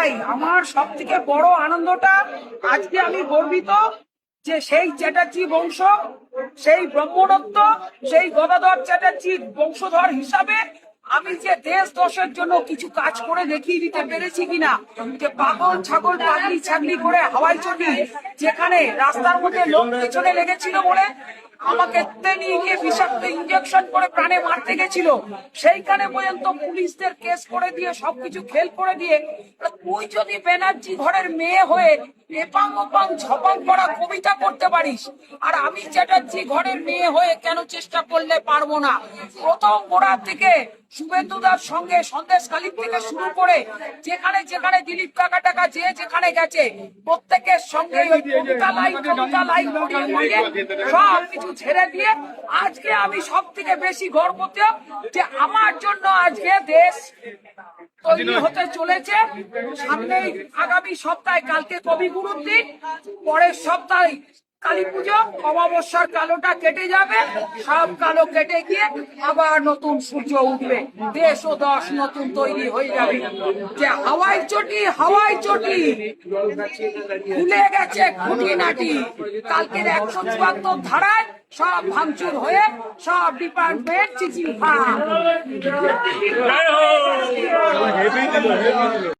একটাই, আমার সব থেকে বড় আনন্দটা আজকে আমি গর্বিত যে সেই চ্যাটার্জি বংশ, সেই ব্রহ্মদত্ত, সেই গদাধর চ্যাটার্জি বংশধর হিসাবে আমি যে দেশ দশের জন্য কিছু কাজ করে দেখিয়ে দিতে পেরেছি কিনা, যে পাগল ছাগল পাগলি ছাগলি করে হাওয়াই চটি, যেখানে রাস্তার মধ্যে লোক পেছনে লেগেছিল বলে আমাকে নিয়ে গিয়ে বিষাক্ত ইঞ্জেকশন করে প্রাণে মারতে গেছিল, সেইখানে পর্যন্ত পুলিশদের কেস করে দিয়ে সবকিছু খেল করে দিয়ে তুই যদি ব্যানার্জি ঘরের মেয়ে হয়ে এপাং ওপাং ঝপাং করা কবিতা করতে পারিস, আর আমি চ্যাটার্জি ঘরের মেয়ে হয়ে কেন চেষ্টা করলে পারবো না? প্রথম গোড়া থেকে শুভেন্দুদার সঙ্গে সন্দেশখালী থেকে শুরু করে যেখানে যেখানে দিলীপ কাকা টাকা যে যেখানে গেছে প্রত্যেকের সঙ্গে ওই কবিতা লাইন করিয়ে সব কিছু ছেড়ে দিয়ে আজকে আমি সব থেকে বেশি গর্বিত যে আমার জন্য আজকে দেশ তৈরি হতে চলেছে। সামনে আগামী সপ্তাহে, কালকে কবিগুরুর দিন, পরের সপ্তাহে কালী পুজো, অমাবস্যার কালোটা কেটে যাবে, সব কালো কেটে গিয়ে আবার নতুন সূর্য উঠবে, দেশ ও দশ নতুন তৈরি হয়ে যাবে। যে হাওয়াই চটি ভুলে গেছে খুঁটিনাটি, কালকের 174 ধারায় সব ভাঙচুর হয়ে সব ডিপার্টমেন্ট চিঠি